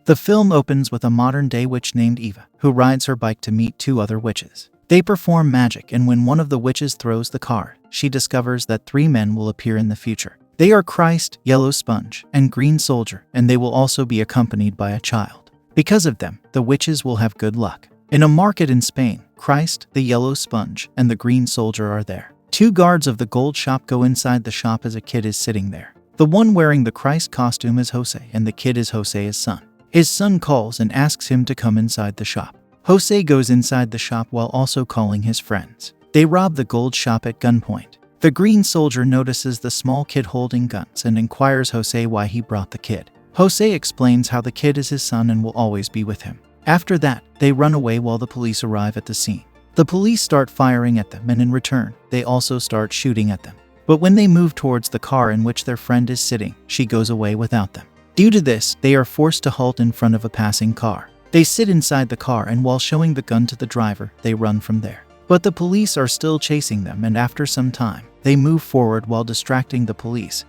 The film opens with a modern-day witch named Eva, who rides her bike to meet two other witches. They perform magic, and when one of the witches throws the card, she discovers that 3 men will appear in the future. They are Christ, Yellow Sponge, and Green Soldier, and they will also be accompanied by a child. Because of them, the witches will have good luck. In a market in Spain, Christ, the Yellow Sponge, and the Green Soldier are there. 2 guards of the gold shop go inside the shop as a kid is sitting there. The one wearing the Christ costume is Jose, and the kid is Jose's son. His son calls and asks him to come inside the shop. Jose goes inside the shop while also calling his friends. They rob the gold shop at gunpoint. The Green Soldier notices the small kid holding guns and inquires Jose why he brought the kid. Jose explains how the kid is his son and will always be with him. After that, they run away while the police arrive at the scene. The police start firing at them, and in return, they also start shooting at them. But when they move towards the car in which their friend is sitting, she goes away without them. Due to this, they are forced to halt in front of a passing car. They sit inside the car, and while showing the gun to the driver, they run from there. But the police are still chasing them, and after some time, they move forward while distracting the police,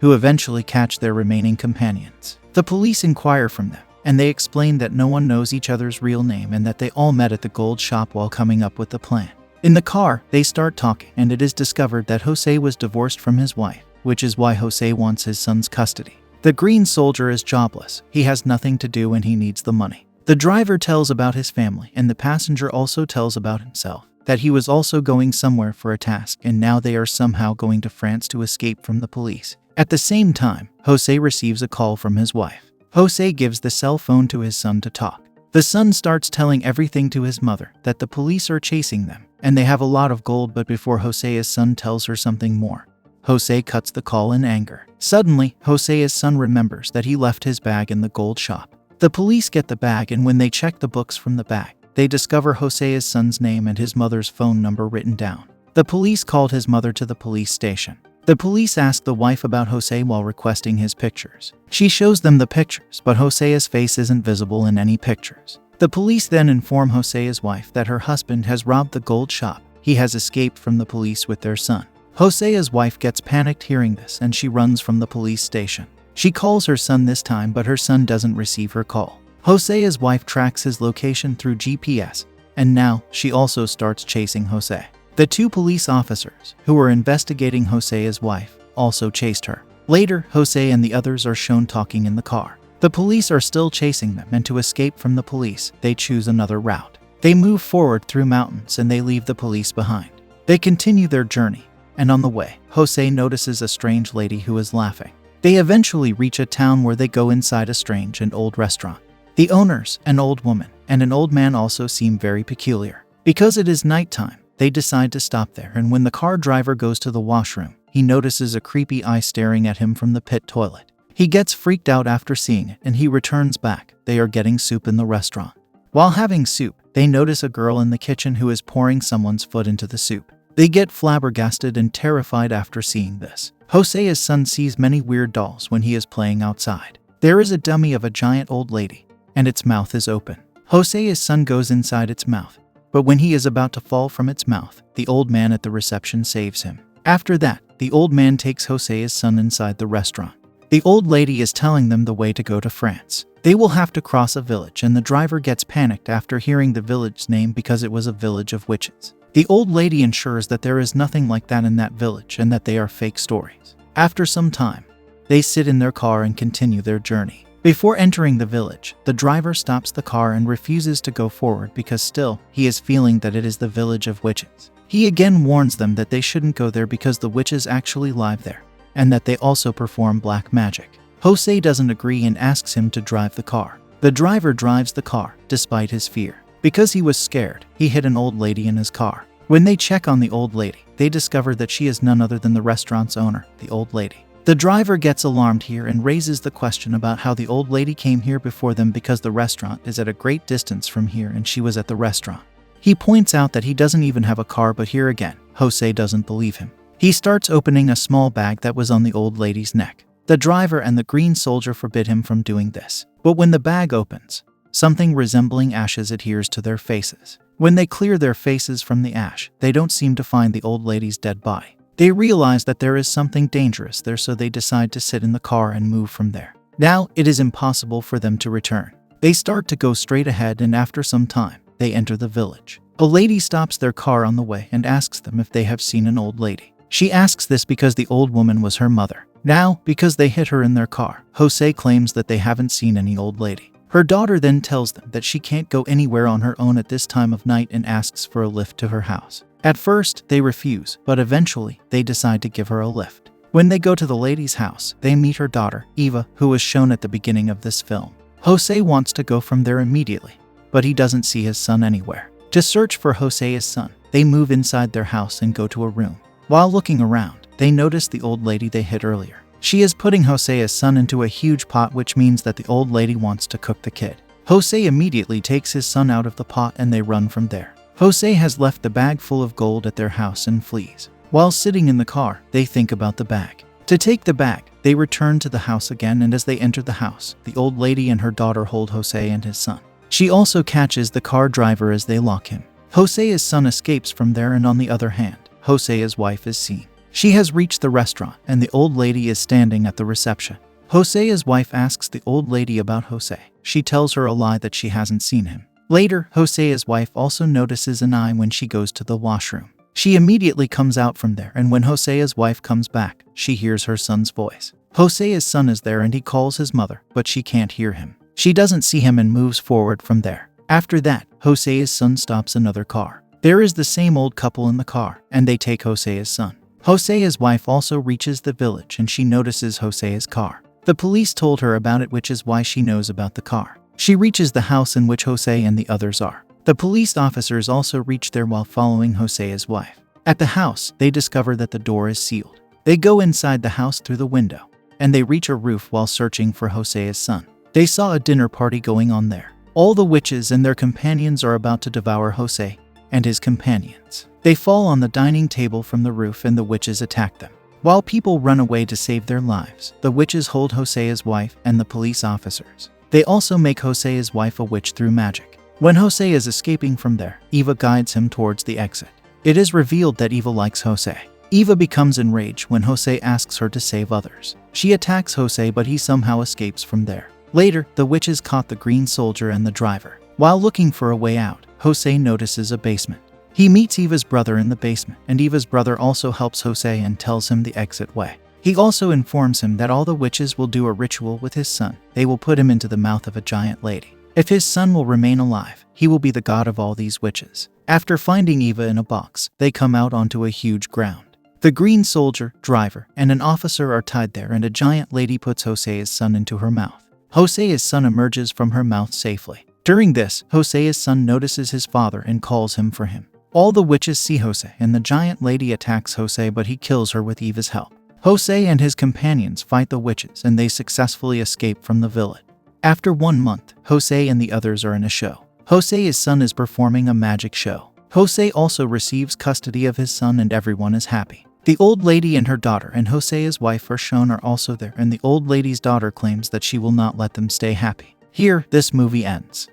who eventually catch their remaining companions. The police inquire from them, and they explain that no one knows each other's real name and that they all met at the gold shop while coming up with the plan. In the car, they start talking, and it is discovered that Jose was divorced from his wife, which is why Jose wants his son's custody. The Green Soldier is jobless. He has nothing to do and he needs the money. The driver tells about his family, and the passenger also tells about himself, that he was also going somewhere for a task, and now they are somehow going to France to escape from the police. At the same time, Jose receives a call from his wife. Jose gives the cell phone to his son to talk. The son starts telling everything to his mother, that the police are chasing them, and they have a lot of gold, but before Jose's son tells her something more, Jose cuts the call in anger. Suddenly, Jose's son remembers that he left his bag in the gold shop. The police get the bag, and when they check the books from the bag, they discover Jose's son's name and his mother's phone number written down. The police called his mother to the police station. The police ask the wife about Jose while requesting his pictures. She shows them the pictures, but Jose's face isn't visible in any pictures. The police then inform Jose's wife that her husband has robbed the gold shop. He has escaped from the police with their son. Jose's wife gets panicked hearing this, and she runs from the police station. She calls her son this time, but her son doesn't receive her call. Jose's wife tracks his location through GPS, and now she also starts chasing Jose. The 2 police officers, who were investigating Jose's wife, also chased her. Later, Jose and the others are shown talking in the car. The police are still chasing them, and to escape from the police, they choose another route. They move forward through mountains, and they leave the police behind. They continue their journey, and on the way, Jose notices a strange lady who is laughing. They eventually reach a town where they go inside a strange and old restaurant. The owners, an old woman, and an old man also seem very peculiar. Because it is nighttime, they decide to stop there, and when the car driver goes to the washroom, he notices a creepy eye staring at him from the pit toilet. He gets freaked out after seeing it, and he returns back. They are getting soup in the restaurant. While having soup, they notice a girl in the kitchen who is pouring someone's foot into the soup. They get flabbergasted and terrified after seeing this. Jose's son sees many weird dolls when he is playing outside. There is a dummy of a giant old lady, and its mouth is open. Jose's son goes inside its mouth, but when he is about to fall from its mouth, the old man at the reception saves him. After that, the old man takes Jose's son inside the restaurant. The old lady is telling them the way to go to France. They will have to cross a village, and the driver gets panicked after hearing the village's name because it was a village of witches. The old lady ensures that there is nothing like that in that village and that they are fake stories. After some time, they sit in their car and continue their journey. Before entering the village, the driver stops the car and refuses to go forward because still, he is feeling that it is the village of witches. He again warns them that they shouldn't go there because the witches actually live there, and that they also perform black magic. Jose doesn't agree and asks him to drive the car. The driver drives the car, despite his fear. Because he was scared, he hit an old lady in his car. When they check on the old lady, they discover that she is none other than the restaurant's owner, the old lady. The driver gets alarmed here and raises the question about how the old lady came here before them because the restaurant is at a great distance from here and she was at the restaurant. He points out that he doesn't even have a car, but here again, Jose doesn't believe him. He starts opening a small bag that was on the old lady's neck. The driver and the Green Soldier forbid him from doing this. But when the bag opens, something resembling ashes adheres to their faces. When they clear their faces from the ash, they don't seem to find the old lady's dead body. They realize that there is something dangerous there, so they decide to sit in the car and move from there. Now, it is impossible for them to return. They start to go straight ahead, and after some time, they enter the village. A lady stops their car on the way and asks them if they have seen an old lady. She asks this because the old woman was her mother. Now, because they hit her in their car, Jose claims that they haven't seen any old lady. Her daughter then tells them that she can't go anywhere on her own at this time of night and asks for a lift to her house. At first, they refuse, but eventually, they decide to give her a lift. When they go to the lady's house, they meet her daughter, Eva, who was shown at the beginning of this film. Jose wants to go from there immediately, but he doesn't see his son anywhere. To search for Jose's son, they move inside their house and go to a room. While looking around, they notice the old lady they hit earlier. She is putting Jose's son into a huge pot, which means that the old lady wants to cook the kid. Jose immediately takes his son out of the pot and they run from there. Jose has left the bag full of gold at their house and flees. While sitting in the car, they think about the bag. To take the bag, they return to the house again, and as they enter the house, the old lady and her daughter hold Jose and his son. She also catches the car driver as they lock him. Jose's son escapes from there, and on the other hand, Jose's wife is seen. She has reached the restaurant and the old lady is standing at the reception. Jose's wife asks the old lady about Jose. She tells her a lie that she hasn't seen him. Later, Jose's wife also notices an eye when she goes to the washroom. She immediately comes out from there, and when Jose's wife comes back, she hears her son's voice. Jose's son is there and he calls his mother, but she can't hear him. She doesn't see him and moves forward from there. After that, Jose's son stops another car. There is the same old couple in the car, and they take Jose's son. Jose's wife also reaches the village and she notices Jose's car. The police told her about it, which is why she knows about the car. She reaches the house in which Jose and the others are. The police officers also reach there while following Jose's wife. At the house, they discover that the door is sealed. They go inside the house through the window, and they reach a roof while searching for Jose's son. They saw a dinner party going on there. All the witches and their companions are about to devour Jose and his companions. They fall on the dining table from the roof and the witches attack them. While people run away to save their lives, the witches hold Jose's wife and the police officers. They also make Jose's wife a witch through magic. When Jose is escaping from there, Eva guides him towards the exit. It is revealed that Eva likes Jose. Eva becomes enraged when Jose asks her to save others. She attacks Jose, but he somehow escapes from there. Later, the witches caught the green soldier and the driver. While looking for a way out, Jose notices a basement. He meets Eva's brother in the basement, and Eva's brother also helps Jose and tells him the exit way. He also informs him that all the witches will do a ritual with his son. They will put him into the mouth of a giant lady. If his son will remain alive, he will be the god of all these witches. After finding Eva in a box, they come out onto a huge ground. The green soldier, driver, and an officer are tied there, and a giant lady puts Jose's son into her mouth. Jose's son emerges from her mouth safely. During this, Jose's son notices his father and calls him for him. All the witches see Jose, and the giant lady attacks Jose, but he kills her with Eva's help. Jose and his companions fight the witches, and they successfully escape from the village. After 1 month, Jose and the others are in a show. Jose's son is performing a magic show. Jose also receives custody of his son, and everyone is happy. The old lady and her daughter and Jose's wife are shown are also there, and the old lady's daughter claims that she will not let them stay happy. Here, this movie ends.